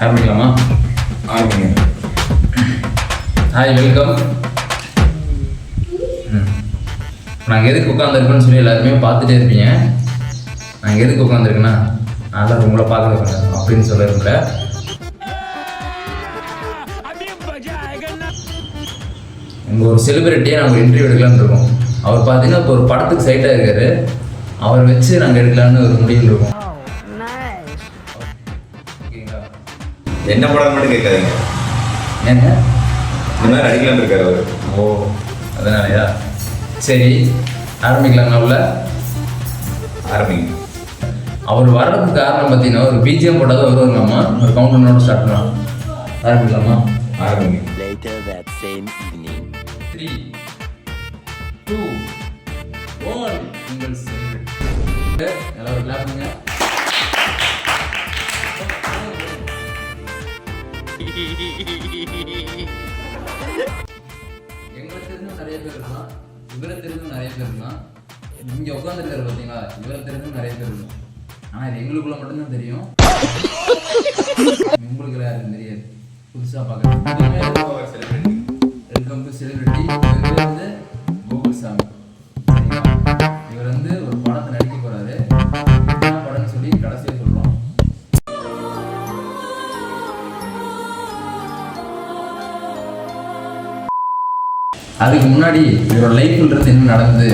ஆரம்பிக்கலாமா? ஆரம்பிங்க. Hi, welcome. நாங்கள் எதுக்கு உட்காந்துருக்கோன்னு சொல்லி எல்லாருமே பார்த்துட்டே இருப்பீங்க. நாங்கள் எதுக்கு உட்காந்துருக்கேன்னா, நான் தான் உங்களை பார்க்குறேன் அப்படின்னு சொல்ல இருக்கல. இங்கே ஒரு செலிபிரிட்டியை நாங்கள் இன்டர்வியூ எடுக்கலான்னு இருக்கோம். அவர் பார்த்தீங்கன்னா இப்போ ஒரு படத்துக்கு சைட்டாக இருக்காரு. அவரை வச்சு நாங்கள் எடுக்கலான்னு ஒரு முடிவில் இருக்கோம். ஓகேங்களா? என்ன படம் மட்டும் கேட்காதீங்க. ஏங்க இந்த மாதிரி அடிக்கலான்னு இருக்காரு அவர். ஓ, அதனாலயா? சரி, ஆரம்பிக்கலாங்களா? உள்ள ஆரம்பிங்க. அவர் வர்றதுக்கு காரணம் பார்த்தீங்கன்னா ஒரு பிஜிஎம் போட்டால் தான் வருவாங்கம்மா. ஒரு கவுண்டனோட ஸ்டார்ட் பண்ணலாம். ஆரம்பிக்கலாமா? ஆரம்பிங்க. Later that same evening. 3, 2, 1. உங்கள் செலிபிரிட்டி. எல்லாரும் கிளாப் பண்ணுங்க. எங்களை தெரிஞ்சும் நிறைய பேர் இருக்கலாம், இவரை தெரிஞ்சும் நிறைய பேர் இருக்கலாம். இங்கே உட்காந்துருக்காரு பார்த்தீங்களா, இவரை தெரிஞ்சும் நிறைய பேர் இருக்கும். ஆனால் இது எங்களுக்குள்ள மட்டும்தான் தெரியும். உங்களுக்கு யாருன்னு தெரியாது. புதுசாக பார்க்குறேன். Welcome to celebrity. இவர் பேர் வந்து கூகுள் சாமி. சரிங்களா? இவர் வந்து ஒரு படத்தை நடிக்க போகிறாரு. என்ன படம்னு சொல்லி கடைசியாக சொல்கிறோம். அதுக்கு முன்னாடி இவரோட லைஃப்ல இருந்து என்ன நடந்தது,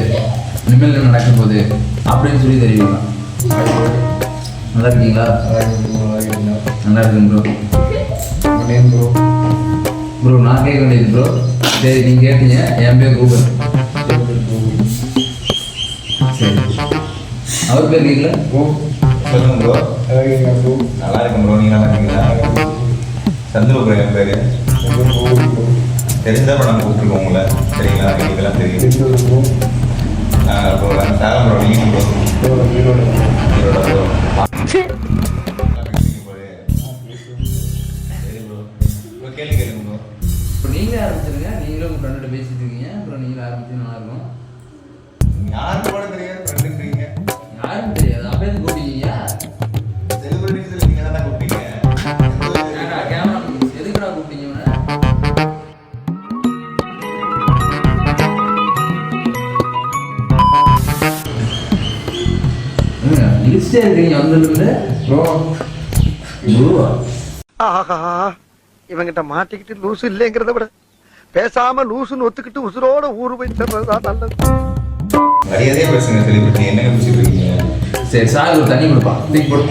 இனிமேல் என்ன நடக்க போகுது அப்படின்னு சொல்லி தெரிவிக்கலாம். நல்லா இருக்கீங்களா? நல்லா இருக்குங்க ப்ரோ. ப்ரோ நான் கேட்க வேண்டியது ப்ரோ. சரி, நீங்கள் கேட்டீங்க. என் பேர் கூகுள். சரி, அவர் பேர் கேட்கல. சொல்லுங்க ப்ரோ. நல்லா இருக்கும் ப்ரோ. நீங்கள் நல்லா இருக்கீங்களா? சந்துரு ப்ரோ என் பேர். தெரிஞ்சா படம் கூப்பிட்டுருக்கோம் உங்களை. சரிங்களா? எங்களுக்கெல்லாம் தெரியும். அப்புறம் சேலம் ப்ரோ. நீங்கள் ப்ரோ ஈரோட ப்ரோ. சரி ப்ரோ. ப்ரோ கேள்வி கேளுங்க ப்ரோ. இப்போ நீங்களே ஆரம்பிச்சிருங்க. நீங்களும் உங்கள் ஃப்ரெண்டோட பேசிட்டு இருக்கீங்க. அப்புறம் நீங்களும் ஆரம்பிச்சு நல்லா இருக்கும். யாருக்கு கூட தெரியாது ஃப்ரெண்டுன்றீங்க. யாரும் தெரியாது. அப்போ எது கூப்பிட்டீங்க? செலிபிரிட்டிஸில் நீங்கள் தானே கூப்பிட்டீங்க. கேமரா எதுக்குடா கூப்பிட்டீங்க? லிஸ்டே இருக்கீங்க வந்துருந்து ப்ரோ. ஆஹா, இவங்கிட்ட மாட்டிக்கிட்டு லூசு இல்லைங்கிறத விட பேசாம லூசுன்னு ஒத்துக்கிட்டு உசுரோட ஊரு போய் சேர்றதுதான் நல்லது. மரியாதையே பேசுங்க செலிபிரிட்டி. என்னங்க பேசிட்டு இருக்கீங்க? சரி, சார் ஒரு தண்ணி கொடுப்பா. தூக்கி போடு.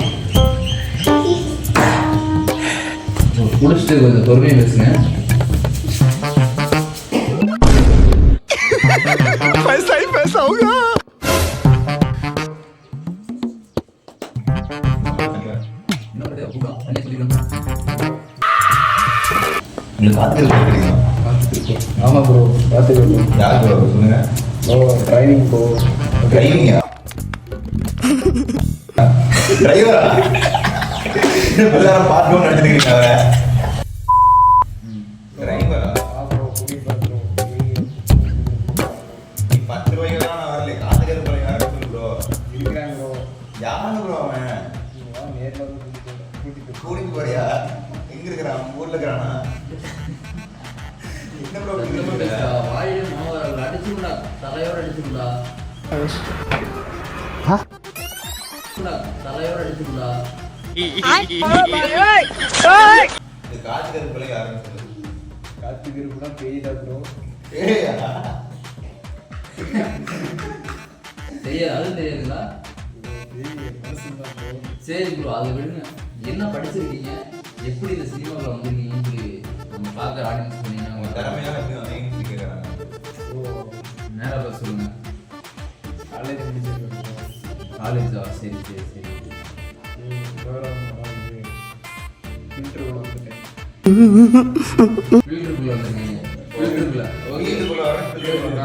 குடிச்சிட்டு கொஞ்சம் பொறுமையாக பேசுங்க. பேசாவுங்க. உங்களுக்கு காத்திருக்க தெரியுமா? ஆமாம் ப்ரோ, பார்த்துக்கோ. யார் ப்ரோ சொல்லுங்க. Training bro. டிரைவிங்கா? டிரைவரா? எல்லாரும் பார்க்கணும்னு நினைச்சிருக்கீங்க. அவரை டிரைவரா? நீ 10 ரூபாய்க்கு நான் வரல. காத்துக்கிறது போல யாரும் ப்ரோ இருக்கிறாங்க ப்ரோ. யாரு ப்ரோ அவன்? நேரில் கூட்டிட்டு போறியா? எங்க இருக்கிறான்? ஊர்ல இருக்கிறானா? என்ன ப்ரோ வாயிலே மாவரை அடிச்சுடா, தலையோட அடிச்சுடா, தலையோட அடிச்சுடா. இது காத்துக்கிறது போல யாரும் சொல்லு. காத்துக்கிறதுனா பெய்தா ப்ரோ. ஏய்யா தெரியாது. அது தெரியாதுங்களா? மனசுதான் ப்ரோ. சரி ப்ரோ, அதை விடுங்க. என்ன படிச்சிருக்கீங்க, எப்படி இந்த சினிமாவில் வந்துருக்கீங்கன்னு சொல்லி நம்ம பார்க்குற ஆடியன்ஸ் பண்ணீங்கன்னா உங்க திறமையான எப்படி வந்தீங்கன்னு கேட்குறாங்க. நேராக பார்த்து சொல்லுங்க. காலேஜ் முடிச்சிருக்கேன் ப்ரோ. காலேஜா? சரி சரி சரி. இன்டர்வியூ வந்துட்டேன். ஃபில்டருக்குள்ளே வந்துருக்கீங்க. ஃபில்டருக்குள்ளே. ஓகே. வீட்டுக்குள்ள வரேன். ஃபில்டருக்குள்ளே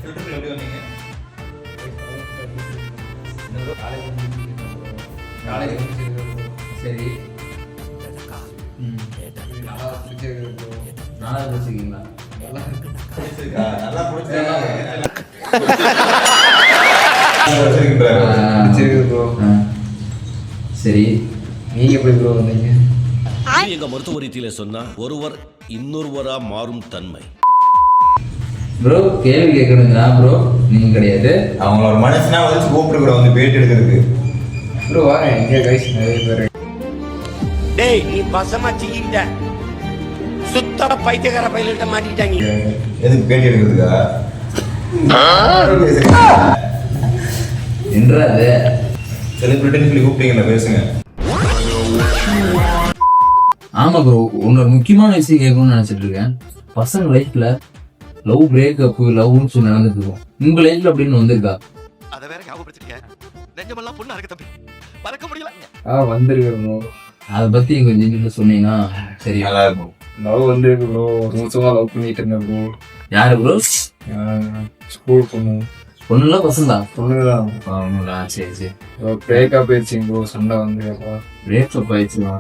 எப்படி வந்தீங்க? காலேஜ் முடிச்சிருக்கேன் ப்ரோ. காலேஜ் சரி. நல்லா பிடிச்சிருக்கு ப்ரோ. நாளாக வச்சுருக்கீங்களா? நல்லா சரி, நீங்க எப்படி ப்ரோ வந்தீங்க? எங்க மருத்துவ ரீதியில சொன்னா ஒருவர் இன்னொருவரா மாறும் தன்மை. ப்ரோ கேள்வி கேட்கணுங்களா ப்ரோ? நீங்க கிடையாது. அவங்கள ஒரு மனுஷனா வந்து கூப்பிட்டு கூட வந்து பேட்டி எடுக்கிறதுக்கு. ப்ரோ வாங்க, இங்கே கைஸ் நிறைய பேர். டேய் நீ பசமா சிக்கிட்ட சுத்த பைத்தியக்கார பையிலிட்ட மாட்டிக்கிட்டாங்க. எதுக்கு பேட்டி எடுக்கிறதுக்கா? என்றாது செலிபிரிட்டின்னு சொல்லி கூப்பிட்டீங்கல்ல, பேசுங்க. ஆமா ப்ரோ, இன்னொரு முக்கியமான விஷயம் கேட்கணும்னு நினைச்சிட்டு இருக்கேன். பசங்க லைஃப்ல லவ் பிரேக்கப் லவ்னு சொல்லி நடந்துட்டு இருக்கோம். உங்க லைஃப்ல அப்படின்னு வந்திருக்கா? அத வேற ஞாபகப்படுத்திட்டீங்க. நெஞ்சமெல்லாம் பொண்ணா இருக்கு தம்பி, பறக்க முடியல. வந்திருக்கு ப்ரோ. அதை பத்தி கொஞ்சம் சொன்னீங்கன்னா சரி. நல்லா இருக்கும். லவ் வந்திருக்கு ப்ரோ. ஒரு வருஷமா லவ் பண்ணிட்டு இருந்தேன் ப்ரோ. யாரு ப்ரோ? ஸ்கூல் பொண்ணு. பொண்ணுங்களா பசங்களா? பொண்ணுதான். பொண்ணுங்களா? சரி சரி. பிரேக்கப் ஆயிடுச்சிங்க ப்ரோ. சண்டை வந்து பிரேக்கப் ஆயிடுச்சுமா?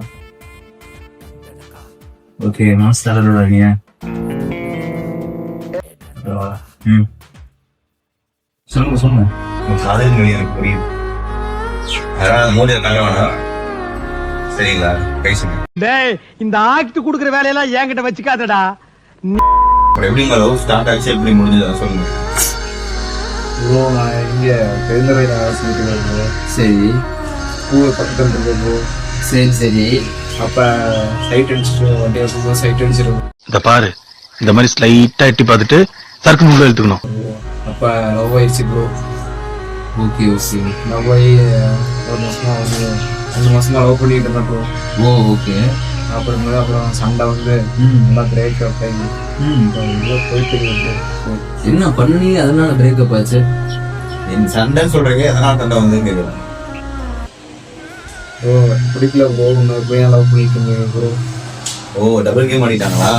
ஓகே, மாஸ்டர் வரீங்க. சொல்லுங்க சொல்லுங்க. உங்க காதல் மொழி எனக்கு புரியுது. அதனால மூணு நல்ல வேணாம், சரிங்களா? பேசுங்க. டேய் இந்த ஆக்ட் குடுக்குற வேலையெல்லாம் என்கிட்ட வச்சுக்காதடா. அப்புறம் எப்படிங்க லவ் ஸ்டார்ட் ஆச்சு, எப்படி முடிஞ்சது அதை சொல்லுங்க. ப்ரோ நான் இங்கே பெருந்தரை சொல்லிட்டு ப்ரோ. சரி. ஸ்கூல் பக்கத்தில் இருக்கு ப்ரோ. சரி சரி. அப்போ சைட் அடிச்சுட்டு வண்டியை போகும்போது சைட் அடிச்சிடும். இந்த பாரு, இந்த மாதிரி ஸ்லைட்டா எட்டி பார்த்துட்டு சர்க்கு உள்ள எடுத்துக்கணும். அப்போ லவ் ஆயிடுச்சு ப்ரோ. Okay okay. லவ் ஆகி ஒரு மாசமா வந்து 2 மாசமா லவ் பண்ணிட்டு இருந்தேன் ப்ரோ. ஓ ஓகே. அப்புறம் சண்டை வந்து நல்லா பிரேக்கப் ஆகி போயிட்டு இருக்கு. என்ன பண்ணி அதனால பிரேக்கப் ஆச்சு? நீங்க சண்டைன்னு சொல்றீங்க, எதனால சண்டை வந்து கேட்குறேன். ப்ரோ பிடிக்கல ப்ரோ. இன்னொரு பையன் லவ் பண்ணிட்டு இருந்தீங்க ப்ரோ. ஓ, டபுள் கேம் ஆடிட்டாங்களா?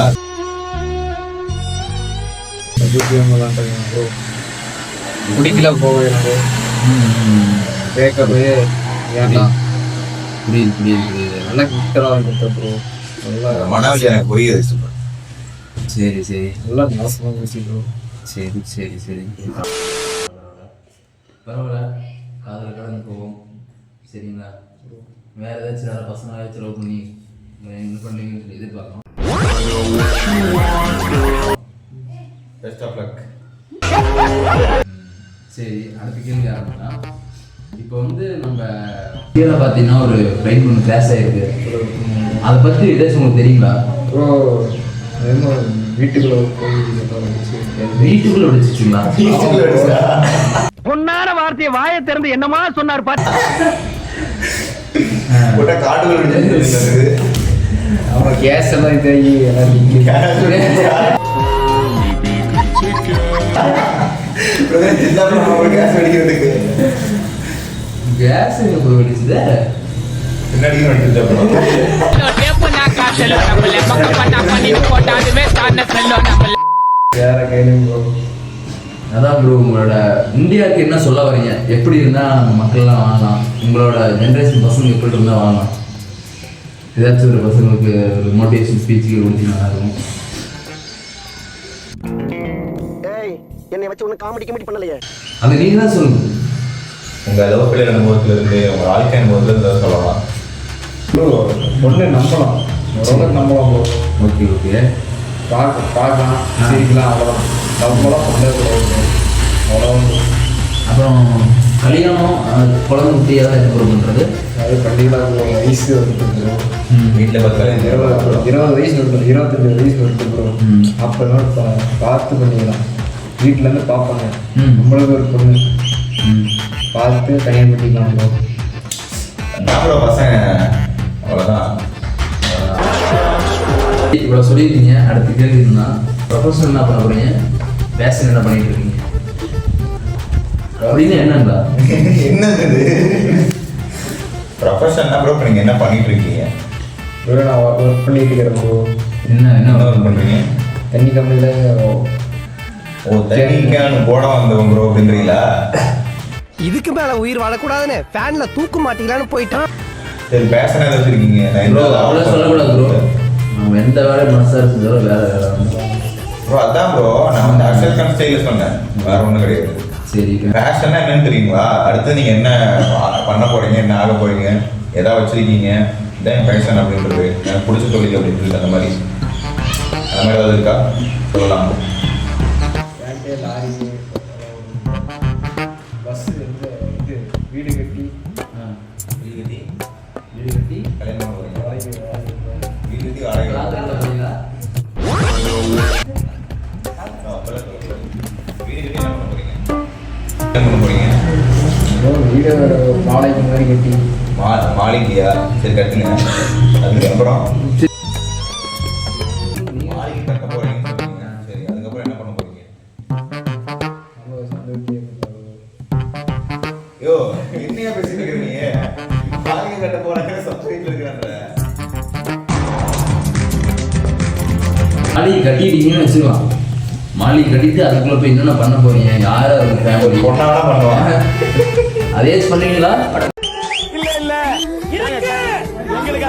ப்ரோ பிடிக்கல போவேன் ப்ரோ. பிரேக்கப் ஏன்டா? புரியுது புரியுது புரியுது. நல்லா கிட்டலாம் கொடுத்த ப்ரோ. நல்லா மன விஷயம் எனக்கு புரியுது. சூப்பர். சரி சரி. நல்லா மோசமாக பேசி ப்ரோ. சரி சரி சரி. பரவாயில்ல, காதல் கடந்து போவோம். சரிங்களா? வேற ஏதாச்சும் வேற பசங்க ஏதாச்சும் லவ் பண்ணி என்ன பண்ணுறீங்கன்னு சொல்லி எதிர்பார்க்கலாம். Best of luck. சரி, அடுத்த கேள்வி ஆரம்பிக்கலாம். இப்போ வந்து நம்ம கீழே பார்த்தீங்கன்னா ஒரு ரைட் ஒன்று கிளாஸ் ஆகிருக்கு. அதை பற்றி ஏதாச்சும் உங்களுக்கு தெரியுங்களா? ப்ரோ வீட்டுக்குள்ள போய் வீட்டுக்குள்ள விடிச்சிச்சுங்களா? பொன்னான வார்த்தையை வாயை திறந்து என்னமா சொன்னார் பாத்து. காட்டுகள் அவன் கேஸ் எல்லாம் இதாகி கேஸ் வெடிக்கிறதுக்கு கேஸ் எங்க போய் வெடிச்சுது? பின்னாடி வேற கையிலும் ப்ரோ. அதான் ப்ரோ, உங்களோட இந்தியாவுக்கு என்ன சொல்ல வரீங்க? எப்படி இருந்தால் மக்கள்லாம் வாங்கலாம்? உங்களோட ஜென்ரேஷன் பசங்க எப்படி இருந்தால் வாங்கலாம்? ஏதாச்சும் ஒரு பசங்களுக்கு ஒரு மோட்டிவேஷன் ஸ்பீச்சுக்கு கொடுத்தீங்கன்னா நல்லா இருக்கும். ஏய் என்னை வச்சு ஒண்ணு காமெடி கமெடி பண்ணலையே. அது நீங்கள் தான் சொல்லுங்கள். உங்கள் லோக்கல் அனுபவத்தில் இருந்து, உங்கள் வாழ்க்கை அனுபவத்தில் இருந்து சொல்லலாம். ப்ரோ பொண்ணு நம்பலாம், ஓரளவுக்கு நம்பலாம் ப்ரோ. Okay okay. பார்க்கலாம் சிரிக்கலாம், அவ்வளோதான். நம்பலாம் பண்ணக்கூடாது, அவ்வளோதான். அப்புறம் கல்யாணம் குழந்தை குட்டியாக தான் என்ன பண்ணுறது? அது கண்டிப்பாக வயசு வந்துட்டு ப்ரோ. வீட்டில் 20 வயசு வருது, 25 வயசு வருது ப்ரோ. அப்போல்லாம் பார்த்து பண்ணிக்கலாம். வீட்டிலேருந்து பார்ப்பாங்க, நம்மளுக்கு ஒரு பொண்ணு பார்த்து கல்யாணம் பண்ணிக்கலாம் ப்ரோ. அப்புறம் பசங்க அவ்வளோதான். இவ்வளோ சொல்லியிருக்கீங்க. அடுத்த கேள்வி இருந்தா ப்ரொஃபஷனல் என்ன பண்ண போறீங்க? பேஷன் என்ன பண்ணிட்டு இருக்கீங்க அப்படின்னு என்னங்களா? என்னது ப்ரொஃபஷன்னா ப்ரோ? நீங்கள் என்ன பண்ணிட்டு இருக்கீங்க? ப்ரோ நான் ஒர்க் பண்ணிட்டு இருக்கிறேன் ப்ரோ. என்ன என்ன என்ன ஒர்க் பண்ணுறீங்க? தண்ணி கம்பெனியில். ஓ, தண்ணிக்கான போட வந்தவங்க ப்ரோ அப்படின்றீங்களா? இதுக்கு மேல உயிர் வாழக்கூடாதுன்னு ஃபேன்ல தூக்கு மாட்டீங்களான்னு போயிட்டான். சரி, பேஷன் எதாவது வச்சுருக்கீங்க? ப்ரோ அவ்வளோ சொல்லக்கூடாது ப்ரோ. நம்ம எந்த வேலையை மனசாக செஞ்சாலும் வேலை வேலை ப்ரோ. அதான் ப்ரோ, நான் வந்து அக்செப்டன்ஸ் ஸ்டைலில் சொன்னேன், வேற ஒன்றும் கிடையாது. சரி. பேஷன்னா என்னன்னு தெரியுங்களா? அடுத்து நீங்கள் என்ன பண்ண போறீங்க, என்ன ஆக போறீங்க, எதா வச்சிருக்கீங்க, இதான் பேஷன் அப்படின்றது, எனக்கு பிடிச்ச தொழில் அப்படின்றது, அந்த மாதிரி ஏதாவது இருக்கா சொல்லலாம்? என்கிட்ட லாரி, பஸ்ஸு, இது வீடு கட்டி வீடு கட்டி கல்யாணம் பண்ண போறீங்க? வாடகை வீடு கட்டி வாடகை ராத்திரில போறீங்களா? அப்பெல்லாம் சொல்லக்கூடாது. வீடு கட்டி என்ன பண்ண போறீங்க? என்ன பண்ண போறீங்க? வீடு வாடகை மாதிரி கட்டி மாளிகையா? சரி கட்டுங்க. அதுக்கப்புறம் மாளிகை கட்ட போறீங்கன்னு சொல்றீங்க. சரி, அதுக்கப்புறம் என்ன பண்ண போறீங்க? நம்ம சந்தோஷம் யோ, என்னையா பேசிட்டு இருக்கீங்க? மாளிகை கட்ட போறாங்க, சொசைட்டில இருக்கிறாங்க. மாளிகை கட்டிட்டீங்கன்னு வச்சுக்கலாம். மாளிகை கட்டிட்டு அதுக்குள்ள போய் என்னென்ன பண்ண போறீங்க? யார் அது ஃபேமிலி? பொண்ணாடா பண்ணுவாங்க. அதே பண்ணுவீங்களா? இல்ல இல்ல இருக்கு. எங்களுக்கு